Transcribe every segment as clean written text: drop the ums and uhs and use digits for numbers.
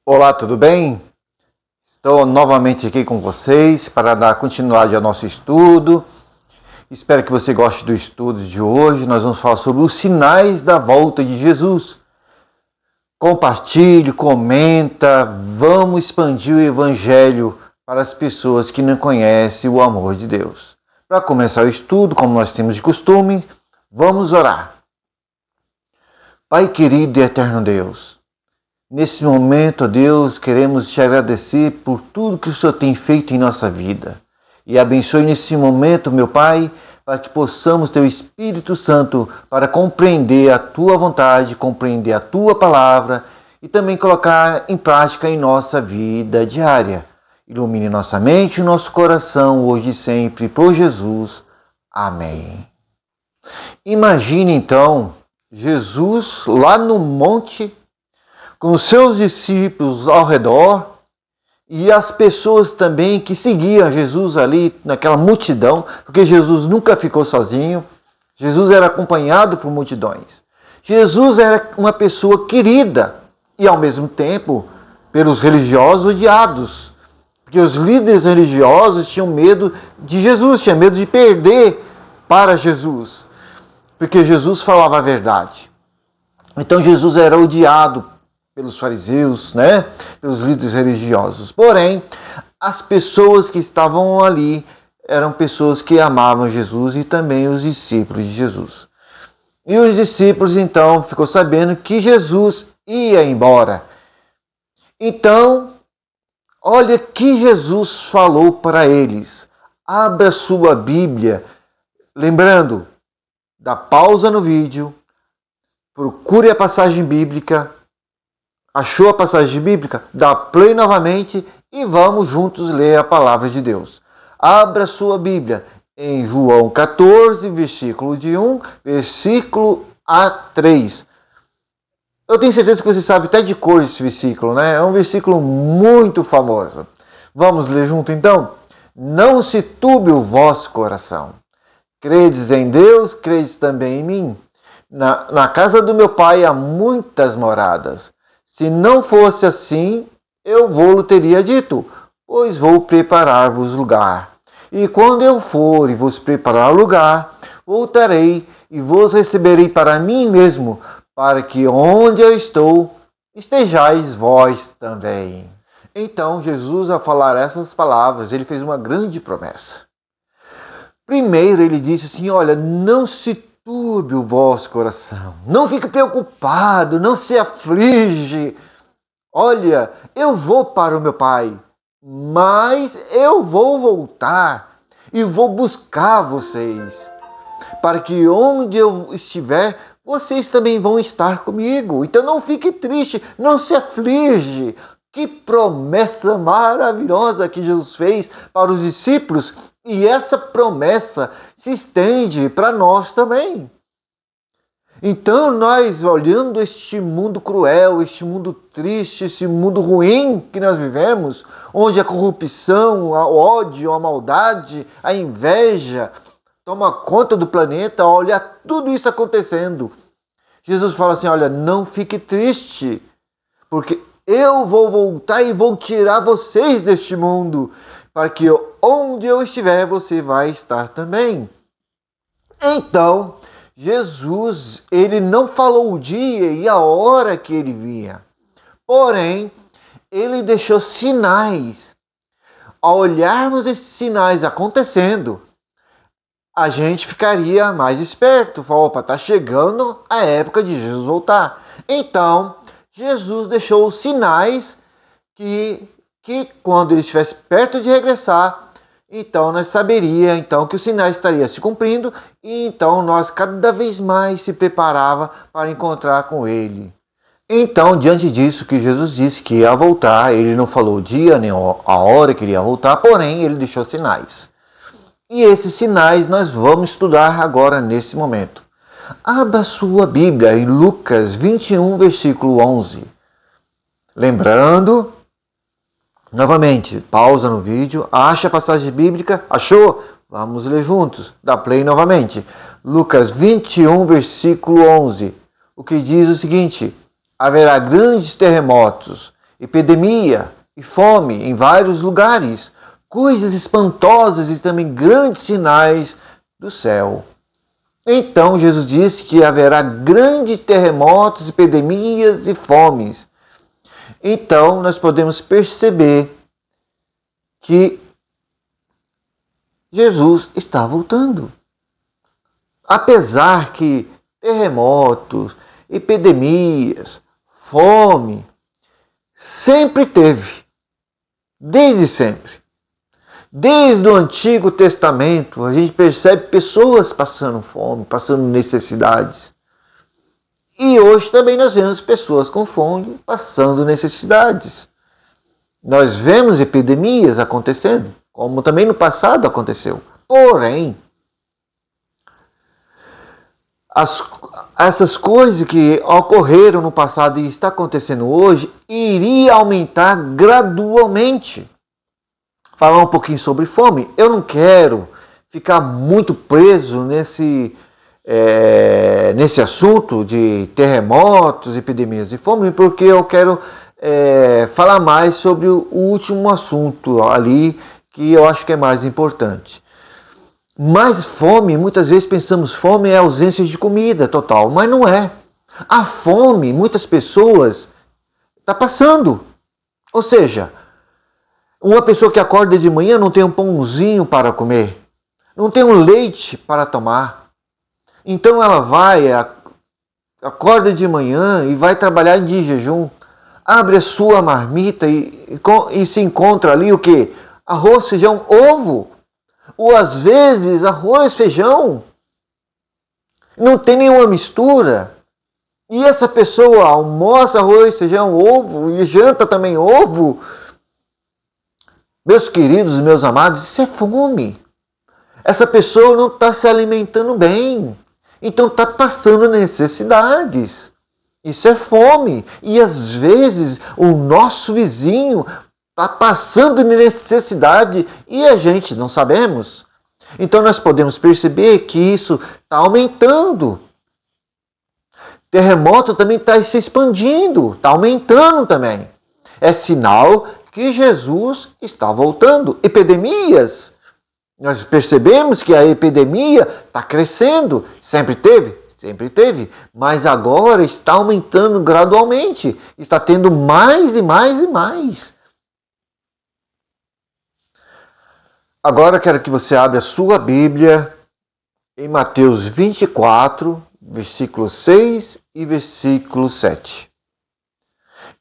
Olá, tudo bem? Estou novamente aqui com vocês para dar continuidade ao nosso estudo. Espero que você goste do estudo de hoje. Nós vamos falar sobre os sinais da volta de Jesus. Compartilhe, comenta, vamos expandir o Evangelho para as pessoas que não conhecem o amor de Deus. Para começar o estudo, como nós temos de costume, vamos orar. Pai querido e eterno Deus, nesse momento, Deus, queremos te agradecer por tudo que o Senhor tem feito em nossa vida. E abençoe nesse momento, meu Pai, para que possamos ter o Espírito Santo para compreender a Tua vontade, compreender a Tua palavra e também colocar em prática em nossa vida diária. Ilumine nossa mente e nosso coração hoje e sempre, por Jesus. Amém. Imagine então Jesus lá no monte, com os seus discípulos ao redor e as pessoas também que seguiam Jesus ali naquela multidão, porque Jesus nunca ficou sozinho, Jesus era acompanhado por multidões. Jesus era uma pessoa querida e ao mesmo tempo pelos religiosos odiados, porque os líderes religiosos tinham medo de Jesus, tinham medo de perder para Jesus, porque Jesus falava a verdade. Então Jesus era odiado pelos fariseus, pelos líderes religiosos. Porém, as pessoas que estavam ali eram pessoas que amavam Jesus e também os discípulos de Jesus. E os discípulos então ficou sabendo que Jesus ia embora. Então, olha que Jesus falou para eles. Abra sua Bíblia, lembrando da pausa no vídeo, procure a passagem bíblica. Achou a passagem bíblica? Dá play novamente e vamos juntos ler a palavra de Deus. Abra sua Bíblia em João 14, versículo de 1, versículo a 3. Eu tenho certeza que você sabe até de cor esse versículo, né? É um versículo muito famoso. Vamos ler junto então? Não se turbe o vosso coração. Credes em Deus, credes também em mim. Na casa do meu pai há muitas moradas. Se não fosse assim, eu vou-lo teria dito, pois vou preparar-vos lugar. E quando eu for e vos preparar lugar, voltarei e vos receberei para mim mesmo, para que onde eu estou, estejais vós também. Então, Jesus, ao falar essas palavras, ele fez uma grande promessa. Primeiro, ele disse assim, olha, não se turbe o vosso coração. Não fique preocupado, não se aflige. Olha, eu vou para o meu Pai, mas eu vou voltar e vou buscar vocês, para que onde eu estiver, vocês também vão estar comigo. Então não fique triste, não se aflige. Que promessa maravilhosa que Jesus fez para os discípulos. E essa promessa se estende para nós também. Então nós, olhando este mundo cruel, este mundo triste, este mundo ruim que nós vivemos, onde a corrupção, o ódio, a maldade, a inveja toma conta do planeta, olha tudo isso acontecendo. Jesus fala assim, olha, não fique triste, porque eu vou voltar e vou tirar vocês deste mundo, para que onde eu estiver, você vai estar também. Então, Jesus, ele não falou o dia e a hora que ele vinha. Porém, ele deixou sinais. Ao olharmos esses sinais acontecendo, a gente ficaria mais esperto. Falou, opa, está chegando a época de Jesus voltar. Então, Jesus deixou os sinais que quando ele estivesse perto de regressar, então nós saberíamos então, que os sinais estariam se cumprindo e então nós cada vez mais se preparava para encontrar com ele. Então, diante disso que Jesus disse que ia voltar, ele não falou o dia nem a hora que ele ia voltar, porém ele deixou sinais. E esses sinais nós vamos estudar agora nesse momento. Abra sua Bíblia em Lucas 21, versículo 11. Lembrando, novamente, pausa no vídeo, acha a passagem bíblica, achou? Vamos ler juntos, dá play novamente. Lucas 21, versículo 11, o que diz o seguinte, haverá grandes terremotos epidemia e fome em vários lugares, coisas espantosas e também grandes sinais do céu. Então Jesus disse que haverá grandes terremotos, epidemias e fomes. Então nós podemos perceber que Jesus está voltando. Apesar que terremotos, epidemias, fome, sempre teve, desde sempre. Desde o Antigo Testamento, a gente percebe pessoas passando fome, passando necessidades. E hoje também nós vemos pessoas com fome passando necessidades. Nós vemos epidemias acontecendo, como também no passado aconteceu. Porém, essas coisas que ocorreram no passado e está acontecendo hoje, iria aumentar gradualmente. Falar um pouquinho sobre fome. Eu não quero ficar muito preso nesse assunto de terremotos, epidemias de fome, porque eu quero falar mais sobre o último assunto ali, que eu acho que é mais importante. Mas fome, muitas vezes pensamos fome é ausência de comida total, mas não é. A fome, muitas pessoas está passando. Ou seja, uma pessoa que acorda de manhã não tem um pãozinho para comer, não tem um leite para tomar. Então ela acorda de manhã e vai trabalhar de jejum, abre a sua marmita e se encontra ali o quê? Arroz, feijão, ovo. Ou às vezes arroz, feijão. Não tem nenhuma mistura. E essa pessoa almoça arroz, feijão, ovo e janta também ovo. Meus queridos, meus amados, isso é fome. Essa pessoa não está se alimentando bem. Então está passando necessidades. Isso é fome. E às vezes o nosso vizinho está passando necessidade e a gente não sabemos. Então nós podemos perceber que isso está aumentando. Terremoto também está se expandindo, está aumentando também. É sinal que Jesus está voltando. Epidemias. Nós percebemos que a epidemia está crescendo. Sempre teve? Sempre teve. Mas agora está aumentando gradualmente. Está tendo mais e mais e mais. Agora quero que você abra a sua Bíblia em Mateus 24, versículo 6 e versículo 7.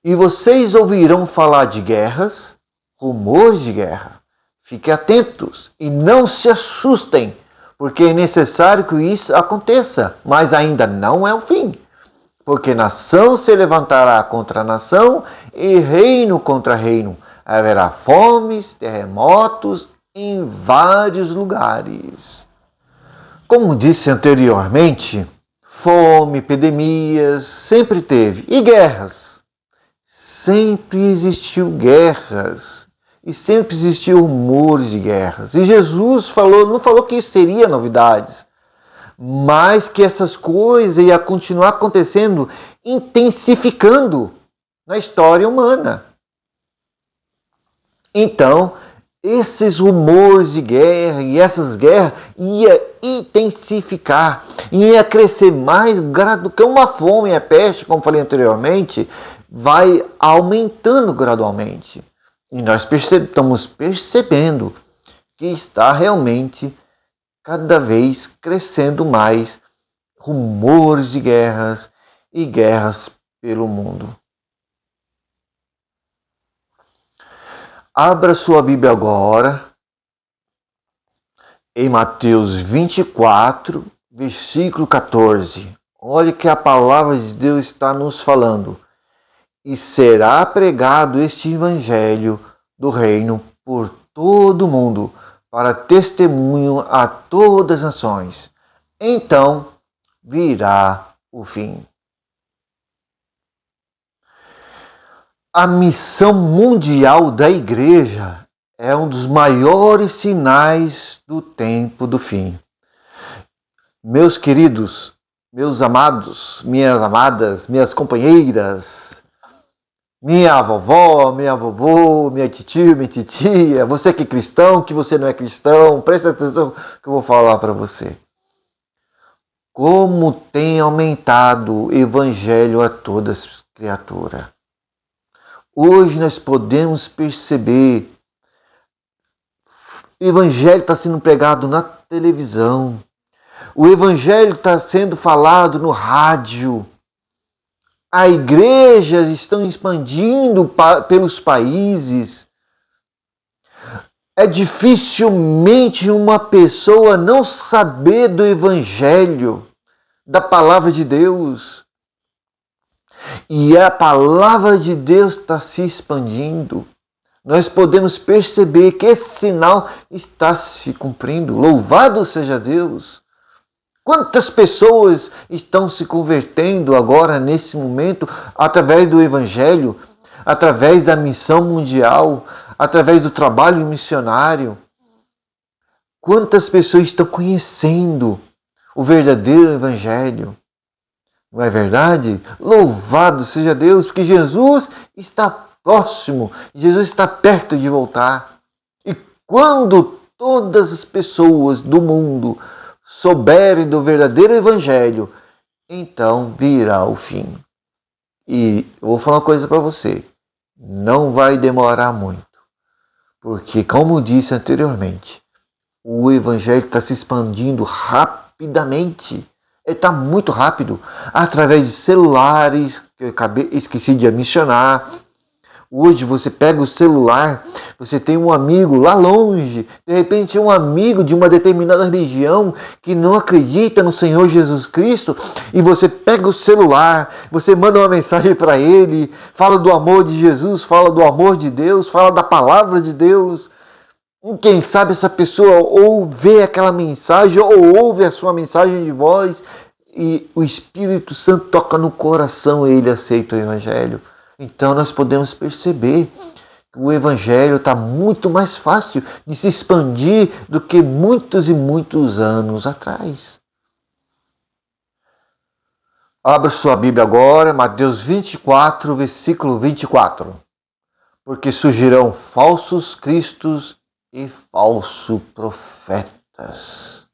E vocês ouvirão falar de guerras, rumores de guerra. Fiquem atentos e não se assustem, porque é necessário que isso aconteça, mas ainda não é o fim. Porque nação se levantará contra nação e reino contra reino. Haverá fomes, terremotos em vários lugares. Como disse anteriormente, fome, epidemias sempre teve. E guerras. Sempre existiu guerras. E sempre existiu rumores de guerras. E Jesus não falou que isso seria novidades, mas que essas coisas iam continuar acontecendo, intensificando na história humana. Então, esses rumores de guerra e essas guerras ia intensificar, ia crescer mais do que uma fome e a peste, como falei anteriormente, vai aumentando gradualmente. E nós estamos percebendo que está realmente cada vez crescendo mais rumores de guerras e guerras pelo mundo. Abra sua Bíblia agora em Mateus 24, versículo 14. Olhe que a palavra de Deus está nos falando. E será pregado este evangelho do reino por todo o mundo, para testemunho a todas as nações. Então virá o fim. A missão mundial da igreja é um dos maiores sinais do tempo do fim. Meus queridos, meus amados, minhas amadas, minhas companheiras, minha vovó, minha vovô, minha titio, minha titia, você que é cristão, que você não é cristão, presta atenção que eu vou falar para você. Como tem aumentado o evangelho a todas as criaturas. Hoje nós podemos perceber, o evangelho está sendo pregado na televisão, o evangelho está sendo falado no rádio, as igrejas estão expandindo pelos países. É dificilmente uma pessoa não saber do evangelho, da palavra de Deus. E a palavra de Deus está se expandindo. Nós podemos perceber que esse sinal está se cumprindo. Louvado seja Deus! Quantas pessoas estão se convertendo agora, nesse momento, através do Evangelho, através da missão mundial, através do trabalho missionário? Quantas pessoas estão conhecendo o verdadeiro Evangelho? Não é verdade? Louvado seja Deus, porque Jesus está próximo, Jesus está perto de voltar. E quando todas as pessoas do mundo souberem do verdadeiro Evangelho, então virá o fim. E eu vou falar uma coisa para você, não vai demorar muito, porque como disse anteriormente, o Evangelho está se expandindo rapidamente, está muito rápido, através de celulares, que eu esqueci de mencionar. Hoje você pega o celular, você tem um amigo lá longe, de repente um amigo de uma determinada religião que não acredita no Senhor Jesus Cristo, e você pega o celular, você manda uma mensagem para ele, fala do amor de Jesus, fala do amor de Deus, fala da palavra de Deus. E quem sabe essa pessoa ou vê aquela mensagem, ou ouve a sua mensagem de voz, e o Espírito Santo toca no coração e ele aceita o Evangelho. Então nós podemos perceber que o Evangelho está muito mais fácil de se expandir do que muitos e muitos anos atrás. Abra sua Bíblia agora, Mateus 24, versículo 24. Porque surgirão falsos cristos e falsos profetas.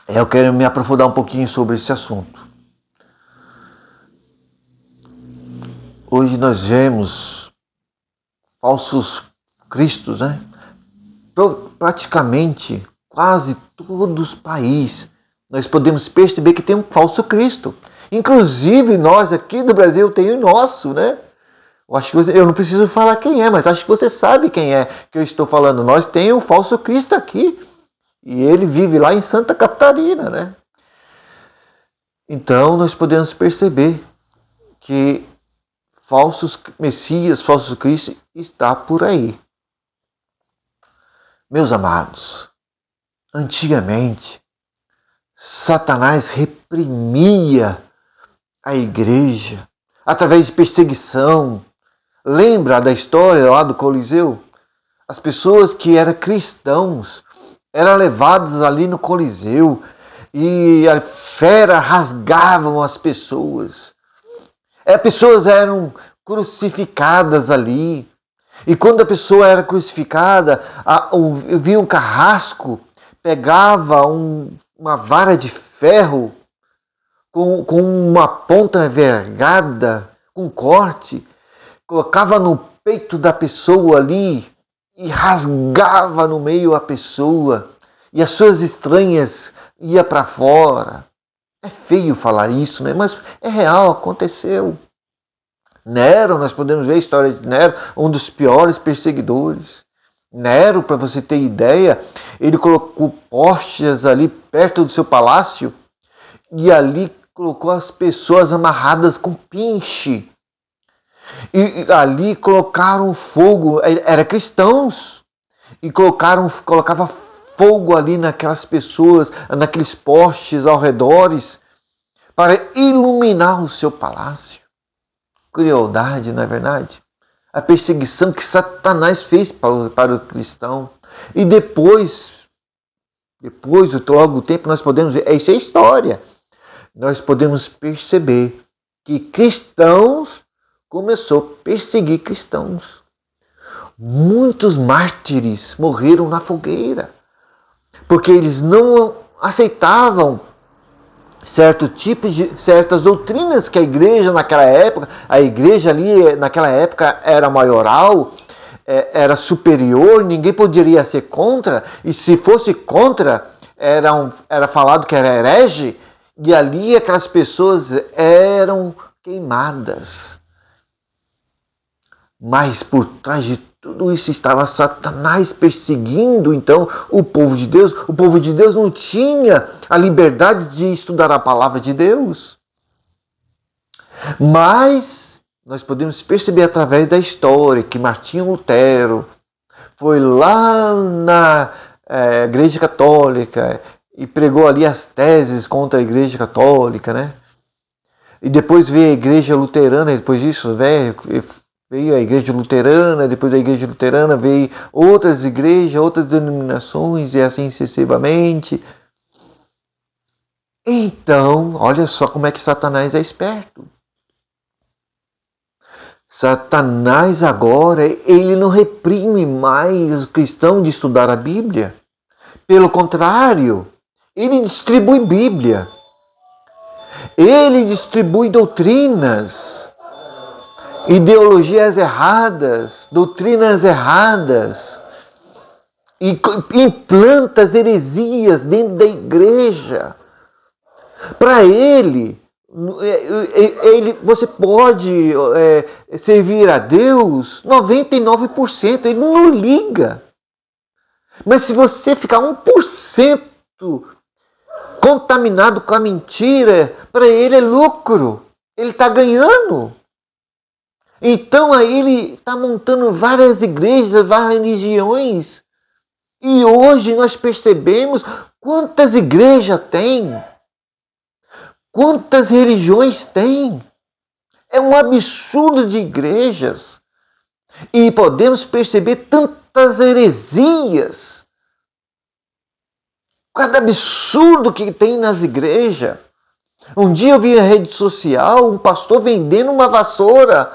Eu quero me aprofundar um pouquinho sobre esse assunto. Hoje nós vemos falsos cristos, né? Praticamente quase todos os países nós podemos perceber que tem um falso Cristo. Inclusive nós aqui do Brasil tem o nosso, né? Eu acho que eu não preciso falar quem é, mas acho que você sabe quem é que eu estou falando. Nós temos um falso Cristo aqui e ele vive lá em Santa Catarina, né? Então nós podemos perceber que falsos messias, falsos cristos está por aí. Meus amados, antigamente Satanás reprimia a igreja através de perseguição. Lembra da história lá do Coliseu? As pessoas que eram cristãos eram levadas ali no Coliseu e a fera rasgavam as pessoas. Pessoas eram crucificadas ali. E quando a pessoa era crucificada, via um carrasco, pegava uma vara de ferro com uma ponta vergada, com corte, colocava no peito da pessoa ali e rasgava no meio a pessoa. E as suas entranhas iam para fora. É feio falar isso, né? Mas é real, aconteceu. Nero, nós podemos ver a história de Nero, um dos piores perseguidores. Nero, para você ter ideia, ele colocou postes ali perto do seu palácio e ali colocou as pessoas amarradas com pinche. E ali colocaram fogo, eram cristãos, e colocava fogo ali naquelas pessoas, naqueles postes ao redor, para iluminar o seu palácio. Crueldade, não é verdade? A perseguição que Satanás fez para o cristão. E depois, logo o tempo, nós podemos ver, isso é história. Nós podemos perceber que cristãos começou a perseguir cristãos. Muitos mártires morreram na fogueira, porque eles não aceitavam certas doutrinas que a igreja naquela época, a igreja ali naquela época era maioral, era superior, ninguém poderia ser contra, e se fosse contra, era falado que era herege, e ali aquelas pessoas eram queimadas. Mas por trás de tudo isso estava Satanás perseguindo então o povo de Deus. O povo de Deus não tinha a liberdade de estudar a palavra de Deus. Mas nós podemos perceber através da história que Martinho Lutero foi lá na Igreja Católica e pregou ali as teses contra a Igreja Católica, né? E depois veio a Igreja Luterana, depois disso veio a Igreja Luterana, depois da Igreja Luterana veio outras igrejas, outras denominações e assim sucessivamente. Então, olha só como é que Satanás é esperto. Satanás agora, ele não reprime mais os cristãos de estudar a Bíblia. Pelo contrário, ele distribui Bíblia. Ele distribui doutrinas, ideologias erradas, doutrinas erradas, e implanta as heresias dentro da igreja. Para ele, você pode servir a Deus 99%, ele não liga. Mas se você ficar 1% contaminado com a mentira, para ele é lucro. Ele está ganhando. Então aí ele está montando várias igrejas, várias religiões. E hoje nós percebemos quantas igrejas tem. Quantas religiões tem. É um absurdo de igrejas. E podemos perceber tantas heresias. Cada absurdo que tem nas igrejas. Um dia eu vi na rede social um pastor vendendo uma vassoura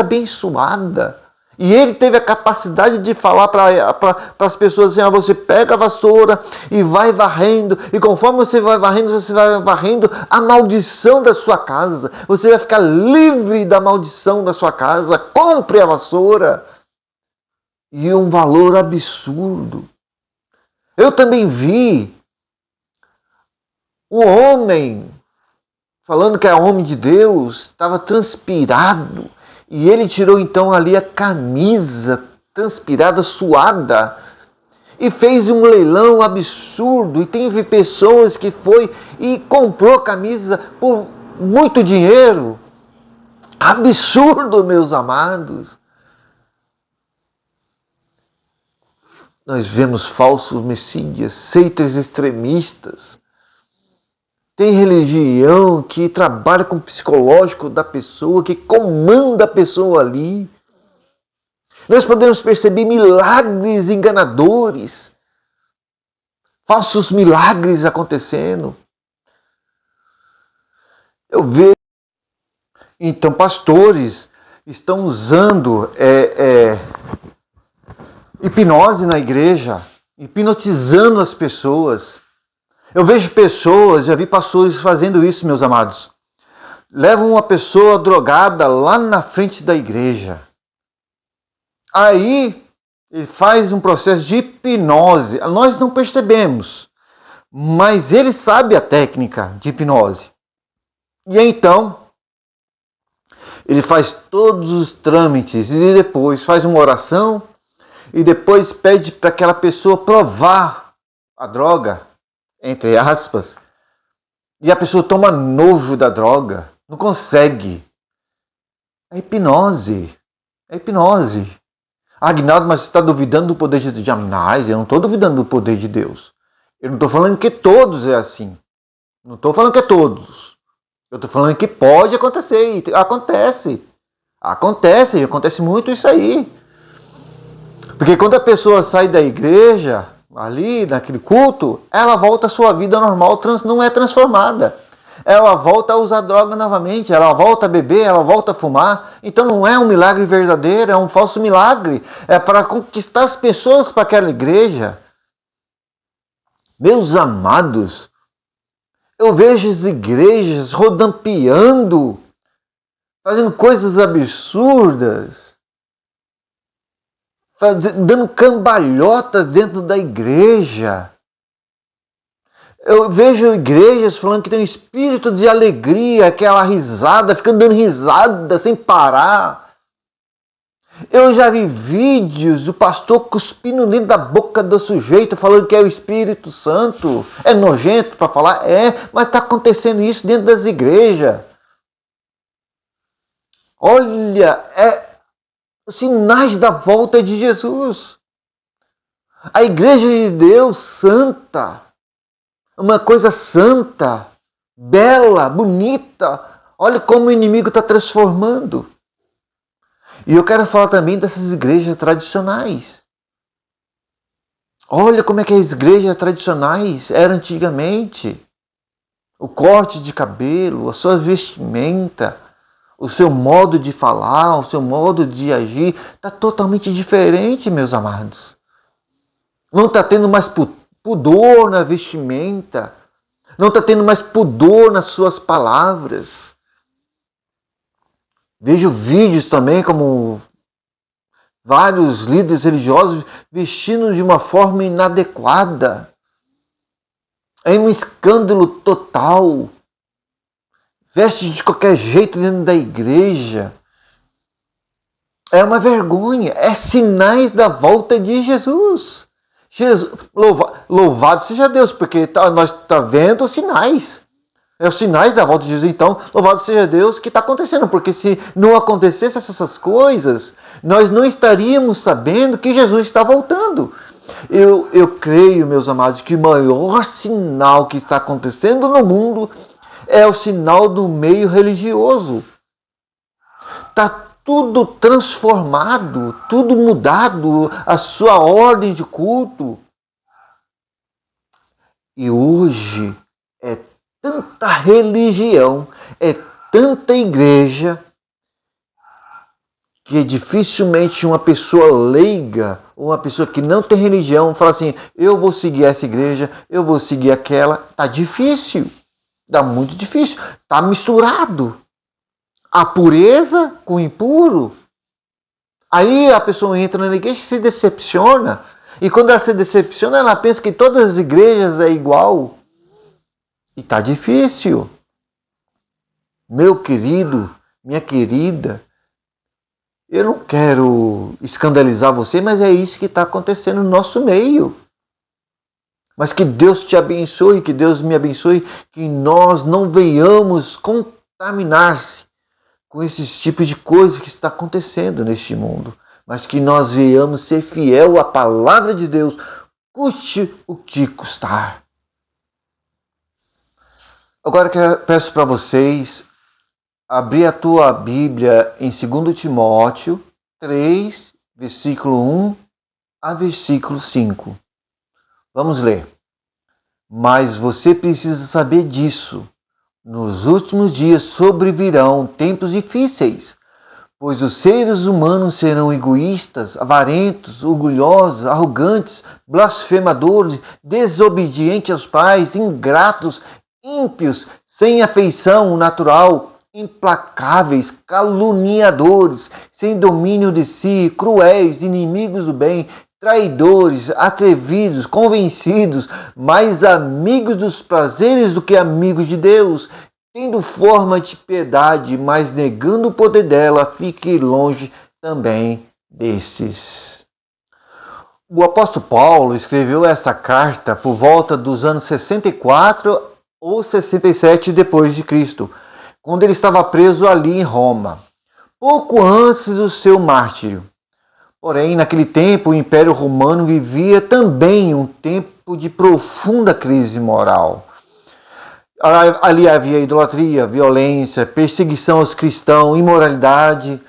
abençoada. E ele teve a capacidade de falar para as pessoas assim, você pega a vassoura e vai varrendo, e conforme você vai varrendo a maldição da sua casa. Você vai ficar livre da maldição da sua casa. Compre a vassoura. E um valor absurdo. Eu também vi um homem, falando que é homem de Deus, estava transpirado. E ele tirou então ali a camisa transpirada, suada. E fez um leilão absurdo. E teve pessoas que foi e comprou a camisa por muito dinheiro. Absurdo, meus amados. Nós vemos falsos messias, seitas extremistas. Tem religião que trabalha com o psicológico da pessoa, que comanda a pessoa ali. Nós podemos perceber milagres enganadores, falsos milagres acontecendo. Eu vejo, então, pastores estão usando hipnose na igreja, hipnotizando as pessoas. Eu vejo pessoas, já vi pastores fazendo isso, meus amados. Levam uma pessoa drogada lá na frente da igreja. Aí ele faz um processo de hipnose. Nós não percebemos, mas ele sabe a técnica de hipnose. E então, ele faz todos os trâmites e depois faz uma oração e depois pede para aquela pessoa provar a droga, entre aspas, e a pessoa toma nojo da droga, não consegue. É hipnose. É hipnose. Agnaldo, mas você está duvidando do poder de Deus? Jamais, eu não estou duvidando do poder de Deus. Eu não estou falando que todos é assim. Não estou falando que é todos. Eu estou falando que pode acontecer. Acontece. Acontece muito isso aí. Porque quando a pessoa sai da igreja, ali, naquele culto, ela volta à sua vida normal, não é transformada. ela volta a usar droga novamente, ela volta a beber, ela volta a fumar. Então não é um milagre verdadeiro, é um falso milagre. É para conquistar as pessoas para aquela igreja. Meus amados, eu vejo as igrejas rodampiando, fazendo coisas absurdas, dando cambalhotas dentro da igreja. Eu vejo igrejas falando que tem um espírito de alegria, aquela risada, ficando dando risada sem parar. Eu já vi vídeos do pastor cuspindo dentro da boca do sujeito, falando que é o Espírito Santo. É nojento para falar? Mas está acontecendo isso dentro das igrejas. Olha, os sinais da volta de Jesus. A igreja de Deus santa, uma coisa santa, bela, bonita. Olha como o inimigo está transformando. E eu quero falar também dessas igrejas tradicionais. Olha como é que as igrejas tradicionais eram antigamente. O corte de cabelo, a sua vestimenta, o seu modo de falar, o seu modo de agir, está totalmente diferente, meus amados. Não está tendo mais pudor na vestimenta. Não está tendo mais pudor nas suas palavras. Vejo vídeos também como vários líderes religiosos vestindo de uma forma inadequada. É um escândalo total. Veste de qualquer jeito dentro da igreja. É uma vergonha. É sinais da volta de Jesus. Louvado seja Deus, porque nós estamos vendo os sinais. É os sinais da volta de Jesus. Então, louvado seja Deus que está acontecendo. Porque se não acontecesse essas coisas, nós não estaríamos sabendo que Jesus está voltando. Eu creio, meus amados, que o maior sinal que está acontecendo no mundo é o sinal do meio religioso. Está tudo transformado, tudo mudado, a sua ordem de culto. E hoje é tanta religião, é tanta igreja, que dificilmente uma pessoa leiga, ou uma pessoa que não tem religião, fala assim, eu vou seguir essa igreja, eu vou seguir aquela. Está difícil, está muito difícil, está misturado. A pureza com o impuro. Aí a pessoa entra na igreja e se decepciona. E quando ela se decepciona, ela pensa que todas as igrejas é igual. E está difícil. Meu querido, minha querida, eu não quero escandalizar você, mas é isso que está acontecendo no nosso meio. Mas que Deus te abençoe, que Deus me abençoe, que nós não venhamos contaminar-se com esses tipos de coisas que está acontecendo neste mundo. Mas que nós venhamos ser fiel à palavra de Deus, custe o que custar. Agora eu peço para vocês abrir a tua Bíblia em 2 Timóteo 3, versículo 1 a versículo 5. Vamos ler. Mas você precisa saber disso. Nos últimos dias sobrevirão tempos difíceis, pois os seres humanos serão egoístas, avarentos, orgulhosos, arrogantes, blasfemadores, desobedientes aos pais, ingratos, ímpios, sem afeição natural, implacáveis, caluniadores, sem domínio de si, cruéis, inimigos do bem, traidores, atrevidos, convencidos, mais amigos dos prazeres do que amigos de Deus, tendo forma de piedade, mas negando o poder dela, fique longe também desses. O apóstolo Paulo escreveu essa carta por volta dos anos 64 ou 67 depois de Cristo, quando ele estava preso ali em Roma, pouco antes do seu mártírio. Porém, naquele tempo, o Império Romano vivia também um tempo de profunda crise moral. Ali havia idolatria, violência, perseguição aos cristãos, imoralidade.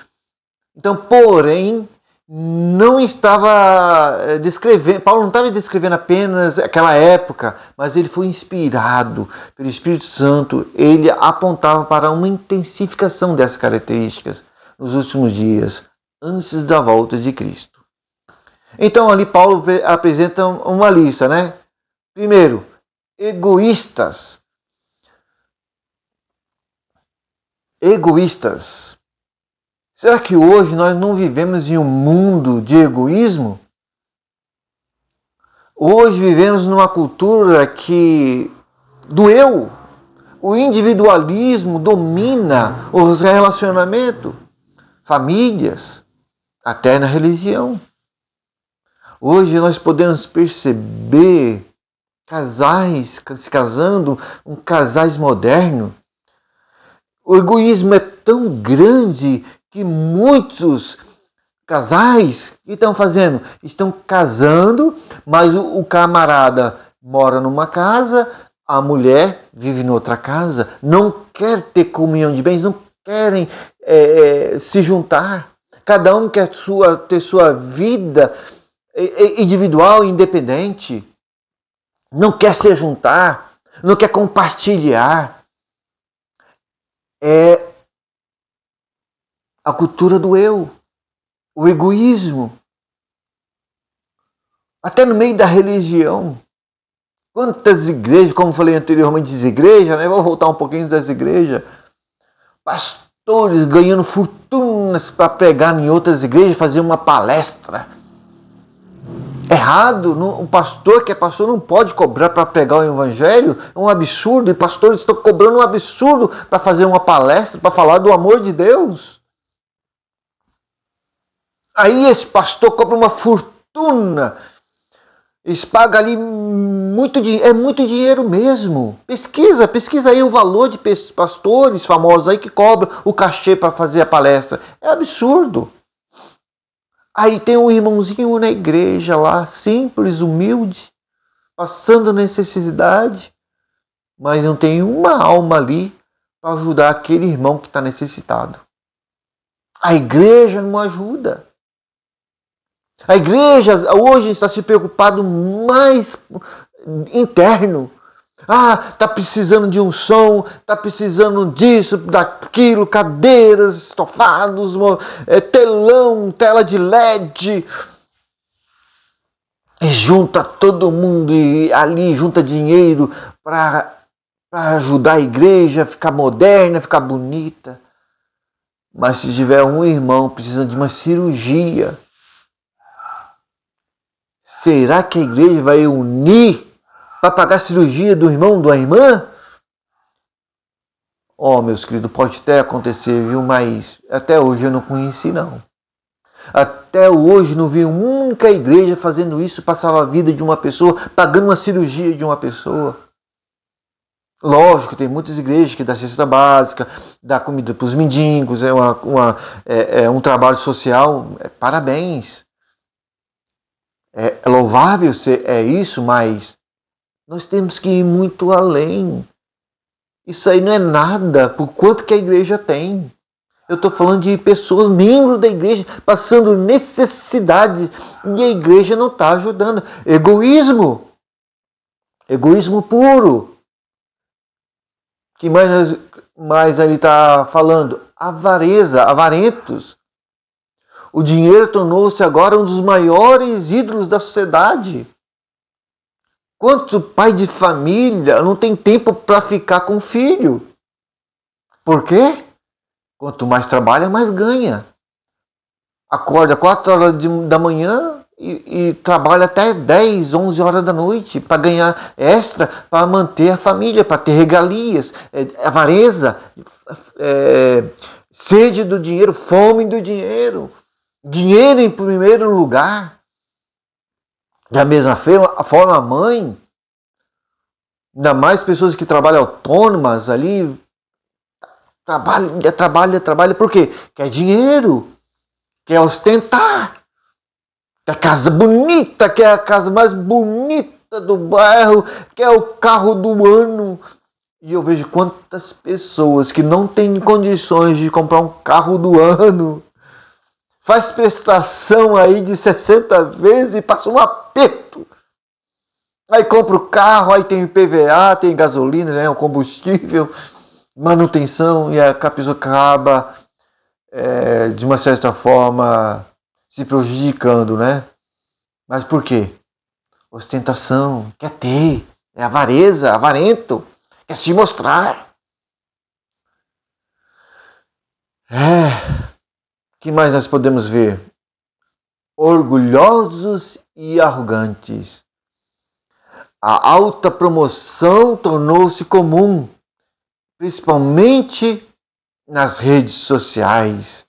Então, porém, não estava descrevendo, Paulo não estava descrevendo apenas aquela época, mas ele foi inspirado pelo Espírito Santo. Ele apontava para uma intensificação dessas características nos últimos dias, antes da volta de Cristo. Então ali Paulo apresenta uma lista, né? Primeiro, egoístas. Egoístas. Será que hoje nós não vivemos em um mundo de egoísmo? Hoje vivemos numa cultura que do eu, o individualismo domina os relacionamentos, famílias, até na religião. Hoje nós podemos perceber casais se casando, casais modernos. O egoísmo é tão grande que muitos casais, o que estão fazendo? Estão casando, mas o camarada mora numa casa, a mulher vive em outra casa, não quer ter comunhão de bens, não querem se juntar. Cada um quer ter sua vida individual e independente. Não quer se juntar, não quer compartilhar. É a cultura do eu, o egoísmo. Até no meio da religião. Quantas igrejas, como falei anteriormente, das igrejas, né? Vou voltar um pouquinho das igrejas. Pastores ganhando fortunas para pregar em outras igrejas, fazer uma palestra. Errado, um pastor que é pastor não pode cobrar para pregar o evangelho, é um absurdo, e pastores estão cobrando um absurdo para fazer uma palestra, para falar do amor de Deus. Aí esse pastor cobra uma fortuna, eles pagam ali muito dinheiro, é muito dinheiro mesmo. Pesquisa aí o valor de pastores famosos aí que cobram o cachê para fazer a palestra, é absurdo. Aí tem um irmãozinho na igreja lá, simples, humilde, passando necessidade, mas não tem uma alma ali para ajudar aquele irmão que está necessitado. A igreja não ajuda. A igreja hoje está se preocupando mais interno. Está precisando de um som, está precisando disso, daquilo, cadeiras, estofados, telão, tela de LED. E junta todo mundo e ali junta dinheiro para ajudar a igreja a ficar moderna, ficar bonita. Mas se tiver um irmão precisando de uma cirurgia, será que a igreja vai unir para pagar a cirurgia do irmão, da irmã? Meus queridos, pode até acontecer, viu? Mas até hoje eu não conheci, não. Até hoje não vi uma única igreja fazendo isso, passava a vida de uma pessoa, pagando uma cirurgia de uma pessoa. Lógico, tem muitas igrejas que dão cesta básica, dá comida para os mendigos, é um trabalho social, parabéns. É louvável ser isso, mas nós temos que ir muito além. Isso aí não é nada por quanto que a igreja tem. Eu estou falando de pessoas, membros da igreja, passando necessidade e a igreja não está ajudando. Egoísmo. Egoísmo puro. O que mais ele está falando? Avareza, avarentos. O dinheiro tornou-se agora um dos maiores ídolos da sociedade. Quanto pai de família não tem tempo para ficar com o filho? Por quê? Quanto mais trabalha, mais ganha. Acorda 4 horas da manhã e trabalha até 10, 11 horas da noite para ganhar extra, para manter a família, para ter regalias, avareza, sede do dinheiro, fome do dinheiro. Dinheiro em primeiro lugar. Da mesma forma, a mãe, ainda mais pessoas que trabalham autônomas ali, trabalha, por quê? Quer dinheiro, quer ostentar, quer casa bonita, quer a casa mais bonita do bairro, quer o carro do ano. E eu vejo quantas pessoas que não têm condições de comprar um carro do ano, faz prestação aí de 60 vezes e passa um aperto. Aí compra o carro, aí tem IPVA, tem gasolina, né, o combustível, manutenção, e a pessoa acaba, de uma certa forma, se prejudicando, né? Mas por quê? Ostentação, quer ter, é avareza, avarento, quer se mostrar. Que mais nós podemos ver? Orgulhosos e arrogantes. A alta promoção tornou-se comum, principalmente nas redes sociais.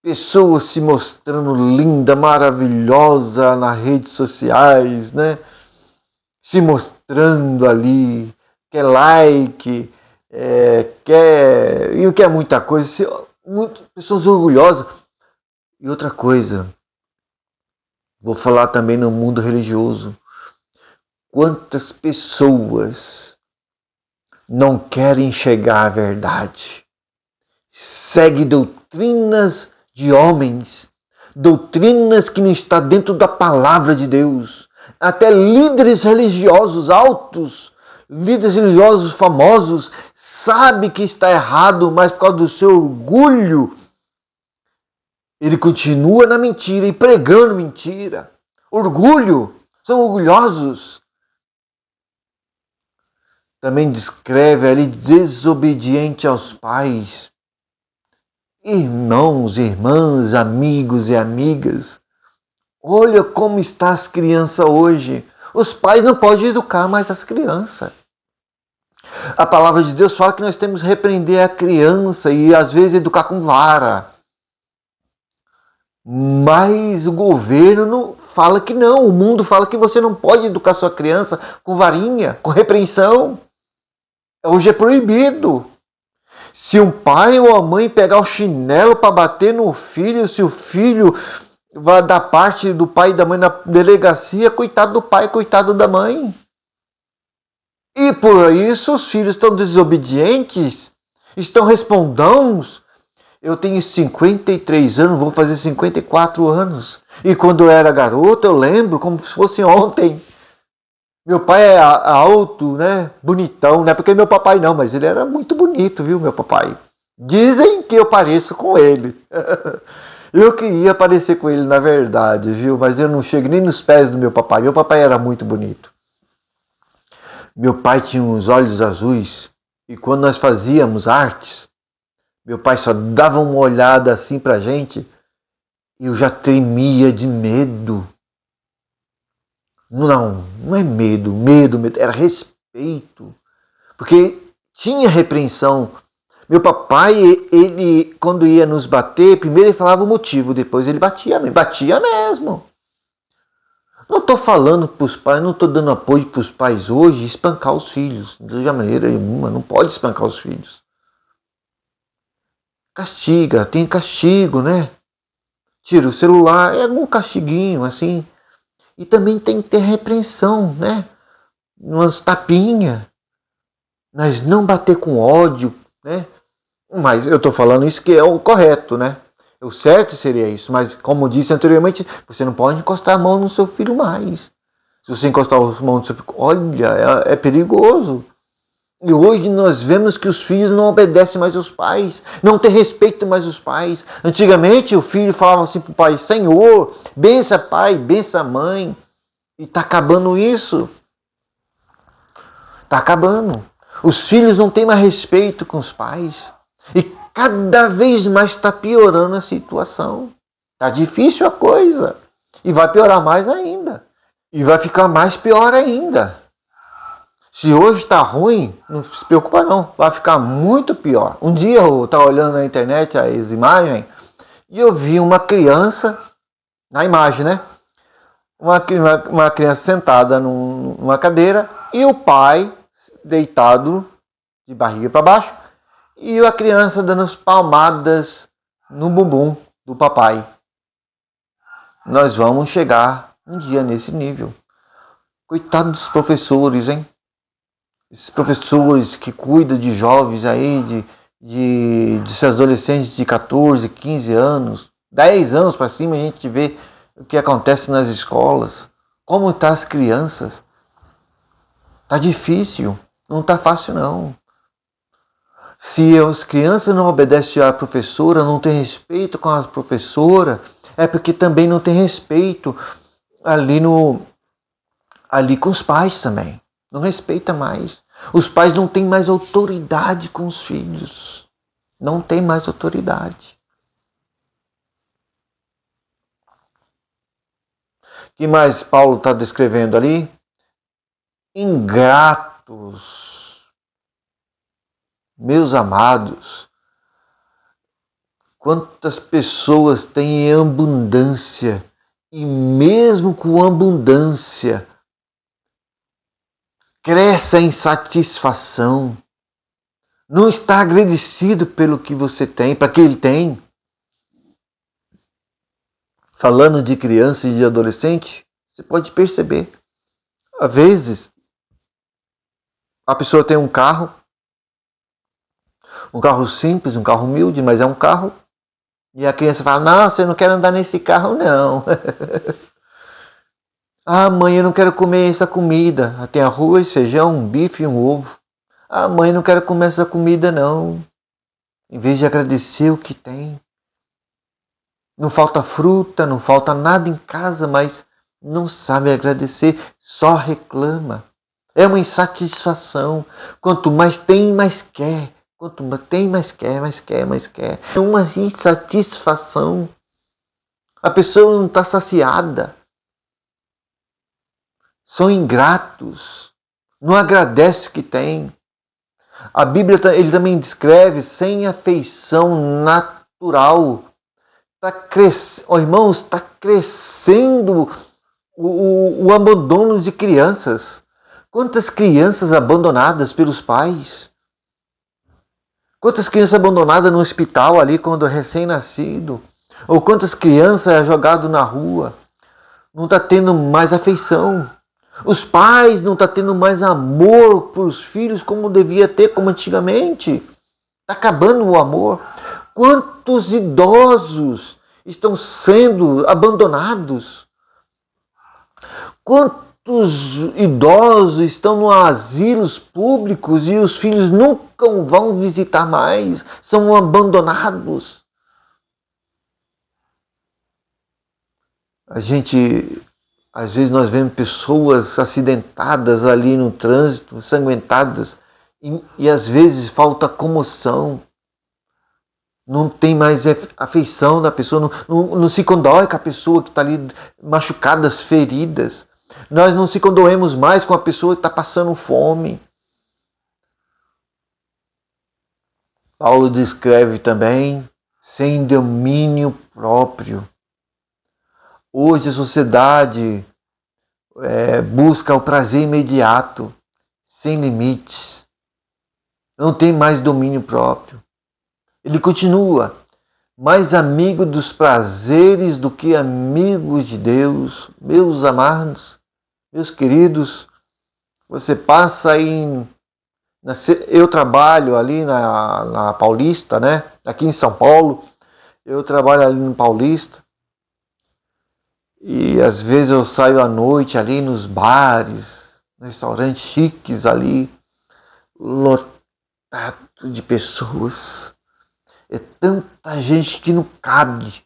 Pessoas se mostrando linda, maravilhosa nas redes sociais, né? Se mostrando ali, quer like, quer muita coisa. Pessoas orgulhosas. E outra coisa, vou falar também no mundo religioso. Quantas pessoas não querem enxergar a verdade? Segue doutrinas de homens, doutrinas que não estão dentro da palavra de Deus. Até líderes religiosos altos, líderes religiosos famosos, sabem que está errado, mas por causa do seu orgulho, ele continua na mentira e pregando mentira. Orgulho, são orgulhosos. Também descreve ali desobediente aos pais. Irmãos, irmãs, amigos e amigas. Olha como está as crianças hoje. Os pais não podem educar mais as crianças. A palavra de Deus fala que nós temos que repreender a criança e às vezes educar com vara. Mas o governo fala que não. O mundo fala que você não pode educar sua criança com varinha, com repreensão. Hoje é proibido. Se um pai ou a mãe pegar o chinelo para bater no filho, se o filho vai dar parte do pai e da mãe na delegacia, coitado do pai, coitado da mãe. E por isso os filhos estão desobedientes, estão respondões. Eu tenho 53 anos, vou fazer 54 anos. E quando eu era garoto, eu lembro como se fosse ontem. Meu pai é alto, né? Bonitão, não é porque meu papai não, mas ele era muito bonito, viu, meu papai? Dizem que eu pareço com ele. Eu queria parecer com ele, na verdade, viu? Mas eu não chego nem nos pés do meu papai. Meu papai era muito bonito. Meu pai tinha uns olhos azuis e quando nós fazíamos artes, meu pai só dava uma olhada assim pra gente e eu já tremia de medo. Não é medo, era respeito. Porque tinha repreensão. Meu papai, ele quando ia nos bater, primeiro ele falava o motivo, depois ele batia mesmo. Não estou falando para os pais, não estou dando apoio para os pais hoje espancar os filhos. De maneira nenhuma, não pode espancar os filhos. Castiga, tem castigo, né? Tira o celular, é algum castiguinho assim. E também tem que ter repreensão, né? Umas tapinhas. Mas não bater com ódio, né? Mas eu estou falando isso que é o correto, né? O certo seria isso. Mas como disse anteriormente, você não pode encostar a mão no seu filho mais. Se você encostar a mão no seu filho, olha, é perigoso. E hoje nós vemos que os filhos não obedecem mais aos pais, não têm respeito mais aos pais. Antigamente o filho falava assim para o pai, Senhor, bença pai, bença mãe. E está acabando isso. Está acabando. Os filhos não têm mais respeito com os pais. E cada vez mais está piorando a situação. Está difícil a coisa. E vai piorar mais ainda. E vai ficar mais pior ainda. Se hoje está ruim, não se preocupa não, vai ficar muito pior. Um dia eu estava olhando na internet as imagens e eu vi uma criança, na imagem, né? Uma criança sentada numa cadeira e o pai deitado de barriga para baixo e a criança dando as palmadas no bumbum do papai. Nós vamos chegar um dia nesse nível. Coitado dos professores, hein? Esses professores que cuidam de jovens aí, de adolescentes de 14, 15 anos. 10 anos para cima, a gente vê o que acontece nas escolas. Como estão as crianças. Está difícil. Não está fácil, não. Se as crianças não obedecem à professora, não têm respeito com a professora, é porque também não tem respeito ali com os pais também. Não respeita mais. Os pais não têm mais autoridade com os filhos. Não tem mais autoridade. O que mais Paulo está descrevendo ali? Ingratos. Meus amados, quantas pessoas têm abundância e mesmo com abundância cresce a insatisfação. Não está agradecido pelo que você tem, para que ele tem. Falando de criança e de adolescente, você pode perceber. Às vezes, a pessoa tem um carro simples, um carro humilde, mas é um carro. E a criança fala, nossa, eu não quero andar nesse carro, não. Ah, mãe, eu não quero comer essa comida. Tem arroz, feijão, um bife e um ovo. Ah, mãe, eu não quero comer essa comida, não. Em vez de agradecer o que tem. Não falta fruta, não falta nada em casa, mas não sabe agradecer, só reclama. É uma insatisfação. Quanto mais tem, mais quer. Quanto mais tem, mais quer, mais quer, mais quer. É uma insatisfação. A pessoa não está saciada. São ingratos. Não agradece o que tem. A Bíblia ele também descreve sem afeição natural. Irmãos, está crescendo o abandono de crianças. Quantas crianças abandonadas pelos pais? Quantas crianças abandonadas no hospital ali quando recém-nascido? Ou quantas crianças jogadas na rua? Não está tendo mais afeição. Os pais não estão tendo mais amor por os filhos como devia ter, como antigamente. Está acabando o amor. Quantos idosos estão sendo abandonados? Quantos idosos estão nos asilos públicos e os filhos nunca vão visitar mais? São abandonados. Às vezes nós vemos pessoas acidentadas ali no trânsito, ensanguentadas, e às vezes falta comoção. Não tem mais afeição da pessoa, não se condói com a pessoa que está ali machucada, feridas. Nós não se condoemos mais com a pessoa que está passando fome. Paulo descreve também sem domínio próprio. Hoje a sociedade busca o prazer imediato, sem limites. Não tem mais domínio próprio. Ele continua, mais amigo dos prazeres do que amigos de Deus. Meus amados, meus queridos, você passa aí... Eu trabalho ali na Paulista, né? Aqui em São Paulo. Eu trabalho ali no Paulista. E às vezes eu saio à noite ali nos bares, restaurantes chiques ali, lotado de pessoas. É tanta gente que não cabe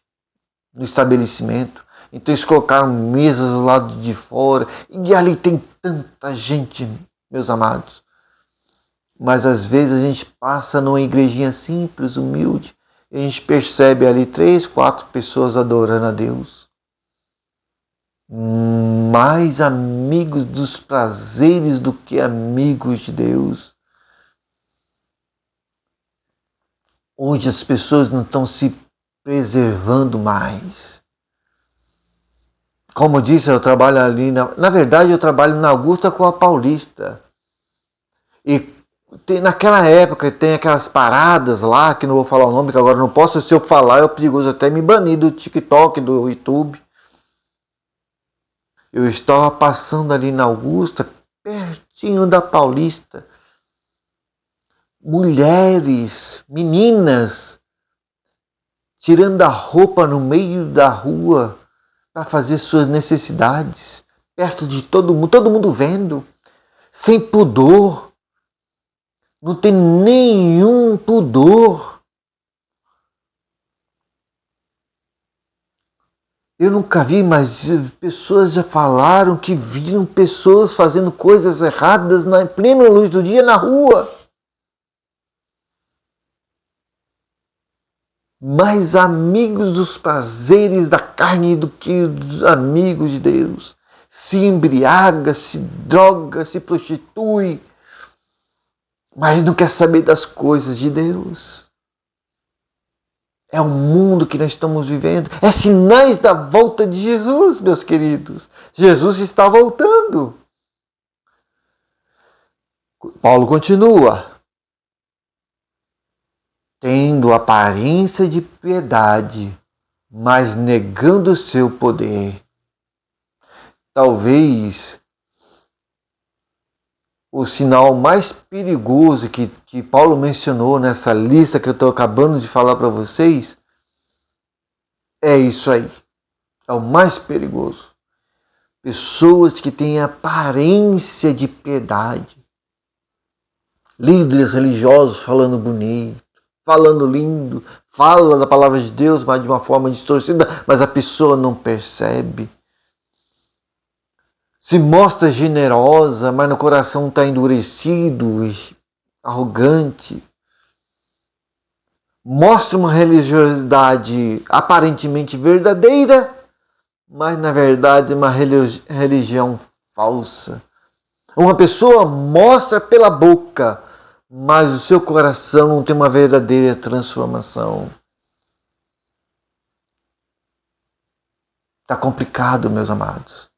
no estabelecimento. Então eles colocaram mesas do lado de fora. E ali tem tanta gente, meus amados. Mas às vezes a gente passa numa igrejinha simples, humilde. E a gente percebe ali 3, 4 pessoas adorando a Deus. Mais amigos dos prazeres do que amigos de Deus. Hoje as pessoas não estão se preservando mais. Como eu disse, eu trabalho ali, na verdade eu trabalho na Augusta com a Paulista. E naquela época tem aquelas paradas lá, que não vou falar o nome, que agora não posso, se eu falar é perigoso até me banir do TikTok, do YouTube. Eu estava passando ali na Augusta, pertinho da Paulista. Mulheres, meninas, tirando a roupa no meio da rua para fazer suas necessidades, perto de todo mundo vendo, sem pudor, não tem nenhum pudor. Eu nunca vi, mas pessoas já falaram que viram pessoas fazendo coisas erradas na plena luz do dia na rua. Mais amigos dos prazeres da carne do que os amigos de Deus. Se embriaga, se droga, se prostitui, mas não quer saber das coisas de Deus. É o mundo que nós estamos vivendo. É sinais da volta de Jesus, meus queridos. Jesus está voltando. Paulo continua. Tendo aparência de piedade, mas negando o seu poder. Talvez o sinal mais perigoso que Paulo mencionou nessa lista que eu estou acabando de falar para vocês é isso aí. É o mais perigoso. Pessoas que têm aparência de piedade. Líderes religiosos falando bonito, falando lindo, fala da palavra de Deus, mas de uma forma distorcida, mas a pessoa não percebe. Se mostra generosa, mas no coração está endurecido, arrogante. Mostra uma religiosidade aparentemente verdadeira, mas na verdade é uma religião falsa. Uma pessoa mostra pela boca, mas o seu coração não tem uma verdadeira transformação. Está complicado, meus amados.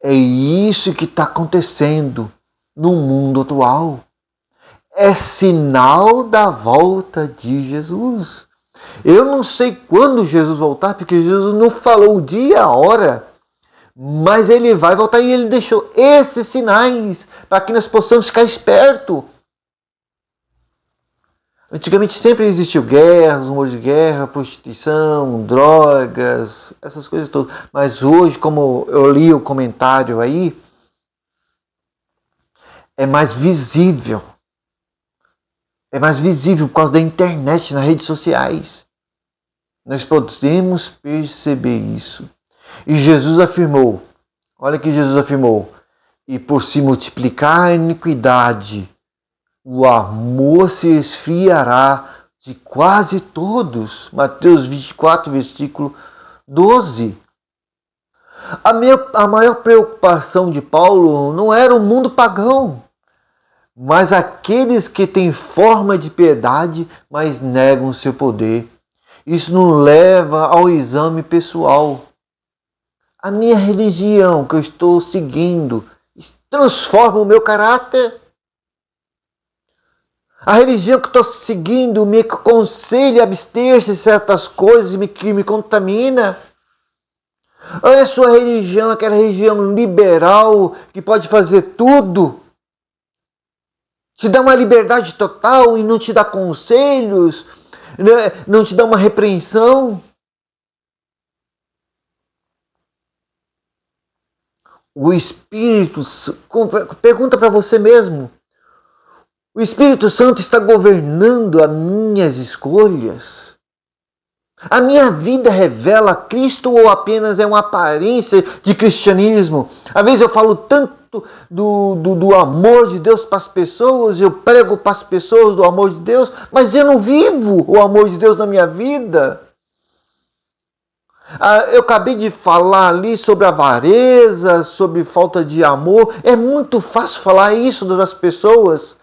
É isso que está acontecendo no mundo atual. É sinal da volta de Jesus. Eu não sei quando Jesus voltar, porque Jesus não falou o dia e a hora, mas ele vai voltar e ele deixou esses sinais para que nós possamos ficar espertos. Antigamente sempre existiu guerras, rumores de guerra, prostituição, drogas, essas coisas todas. Mas hoje, como eu li o comentário aí, é mais visível. É mais visível por causa da internet, nas redes sociais. Nós podemos perceber isso. E Jesus afirmou, olha que Jesus afirmou, e por se multiplicar a iniquidade, o amor se esfriará de quase todos. Mateus 24, versículo 12. A maior preocupação de Paulo não era o mundo pagão, mas aqueles que têm forma de piedade, mas negam seu poder. Isso nos leva ao exame pessoal. A minha religião que eu estou seguindo transforma o meu caráter? A religião que estou seguindo me aconselha a abster-se de certas coisas que me contamina? Ou é a sua religião, aquela religião liberal que pode fazer tudo? Te dá uma liberdade total e não te dá conselhos? Não te dá uma repreensão? O Espírito, pergunta para você mesmo, o Espírito Santo está governando as minhas escolhas? A minha vida revela Cristo ou apenas é uma aparência de cristianismo? Às vezes eu falo tanto do amor de Deus para as pessoas, eu prego para as pessoas do amor de Deus, mas eu não vivo o amor de Deus na minha vida. Eu acabei de falar ali sobre avareza, sobre falta de amor. É muito fácil falar isso das pessoas,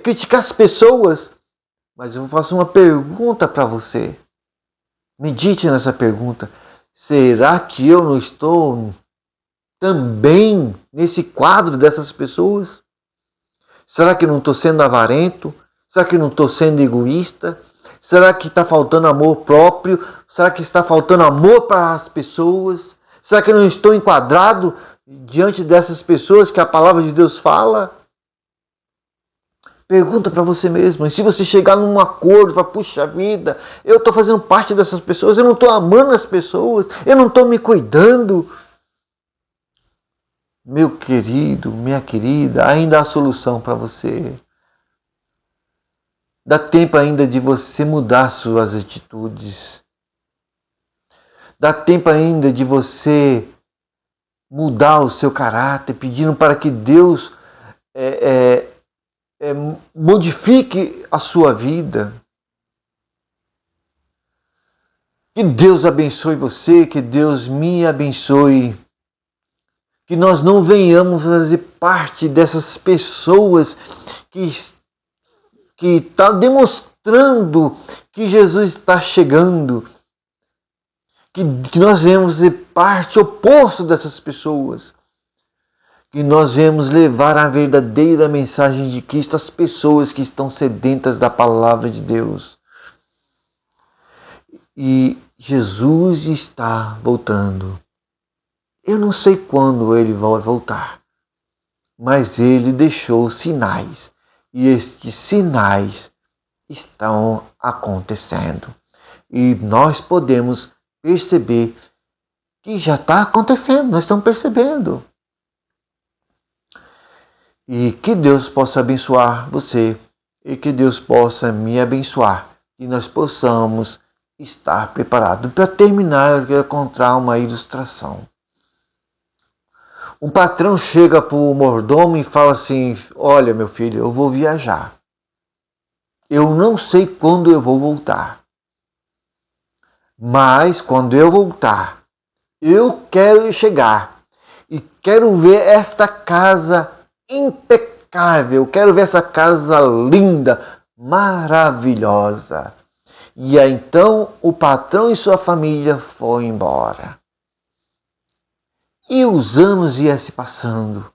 criticar as pessoas. Mas eu faço uma pergunta para você. Medite nessa pergunta. Será que eu não estou também nesse quadro dessas pessoas? Será que não estou sendo avarento? Será que não estou sendo egoísta? Será que está faltando amor próprio? Será que está faltando amor para as pessoas? Será que eu não estou enquadrado diante dessas pessoas que a palavra de Deus fala? Pergunta para você mesmo. E se você chegar num acordo, fala, puxa vida, eu estou fazendo parte dessas pessoas, eu não estou amando as pessoas, eu não estou me cuidando. Meu querido, minha querida, ainda há solução para você. Dá tempo ainda de você mudar suas atitudes. Dá tempo ainda de você mudar o seu caráter, pedindo para que Deus modifique a sua vida. Que Deus abençoe você, que Deus me abençoe. Que nós não venhamos fazer parte dessas pessoas que estão demonstrando que Jesus está chegando. Que nós venhamos ser parte oposta dessas pessoas. Que nós venhamos levar a verdadeira mensagem de Cristo às pessoas que estão sedentas da palavra de Deus. E Jesus está voltando. Eu não sei quando ele vai voltar, mas ele deixou sinais. E estes sinais estão acontecendo. E nós podemos perceber que já está acontecendo, nós estamos percebendo. E que Deus possa abençoar você e que Deus possa me abençoar. E nós possamos estar preparados. Para terminar, eu quero contar uma ilustração. Um patrão chega para o mordomo e fala assim, olha meu filho, eu vou viajar. Eu não sei quando eu vou voltar. Mas quando eu voltar, eu quero chegar e quero ver esta casa impecável, quero ver essa casa linda, maravilhosa. E aí, então o patrão e sua família foram embora. E os anos iam se passando.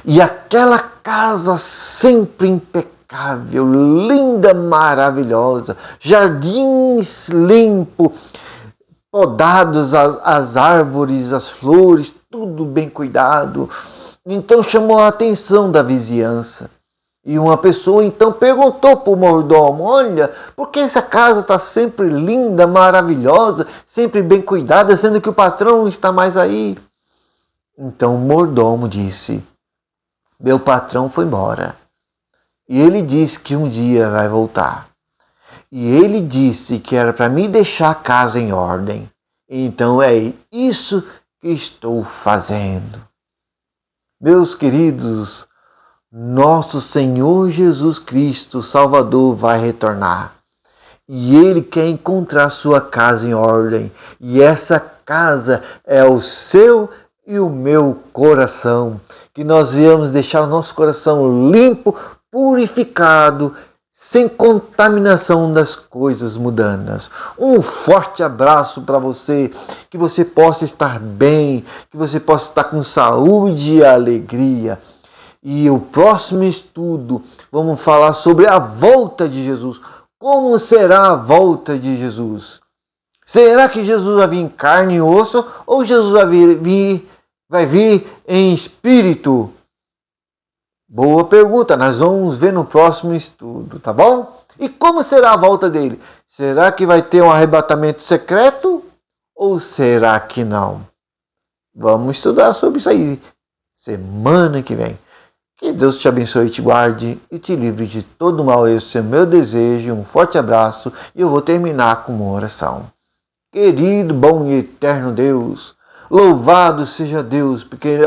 E aquela casa sempre impecável, linda, maravilhosa, jardins limpos, podados as árvores, as flores, tudo bem cuidado. Então chamou a atenção da vizinhança. E uma pessoa então perguntou para o mordomo, olha, por que essa casa está sempre linda, maravilhosa, sempre bem cuidada, sendo que o patrão não está mais aí? Então o mordomo disse, meu patrão foi embora. E ele disse que um dia vai voltar. E ele disse que era para me deixar a casa em ordem. Então é isso que estou fazendo. Meus queridos, nosso Senhor Jesus Cristo, Salvador, vai retornar. E Ele quer encontrar sua casa em ordem. E essa casa é o seu e o meu coração. Que nós viemos deixar o nosso coração limpo, purificado, sem contaminação das coisas mundanas. Um forte abraço para você, que você possa estar bem, que você possa estar com saúde e alegria. E o próximo estudo, vamos falar sobre a volta de Jesus. Como será a volta de Jesus? Será que Jesus vai vir em carne e osso ou Jesus vai vir em espírito? Boa pergunta, nós vamos ver no próximo estudo, tá bom? E como será a volta dele? Será que vai ter um arrebatamento secreto ou será que não? Vamos estudar sobre isso aí semana que vem. Que Deus te abençoe e te guarde e te livre de todo mal. Esse é o meu desejo. Um forte abraço e eu vou terminar com uma oração. Querido, bom e eterno Deus, louvado seja Deus, porque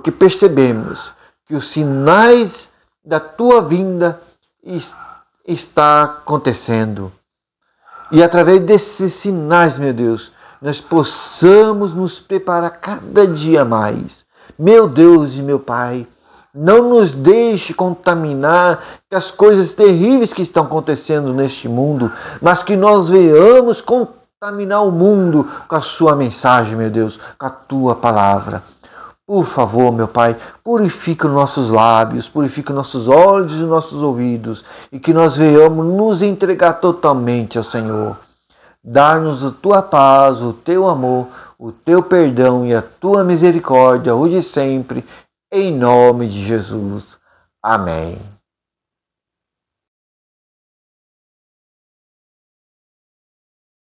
percebemos que os sinais da tua vinda está acontecendo. E através desses sinais, meu Deus, nós possamos nos preparar cada dia mais. Meu Deus e meu Pai, não nos deixe contaminar com as coisas terríveis que estão acontecendo neste mundo, mas que nós venhamos contaminar o mundo com a sua mensagem, meu Deus, com a tua palavra. Por favor, meu Pai, purifica os nossos lábios, purifica os nossos olhos e os nossos ouvidos, e que nós venhamos nos entregar totalmente ao Senhor. Dar-nos a tua paz, o teu amor, o teu perdão e a tua misericórdia, hoje e sempre, em nome de Jesus. Amém.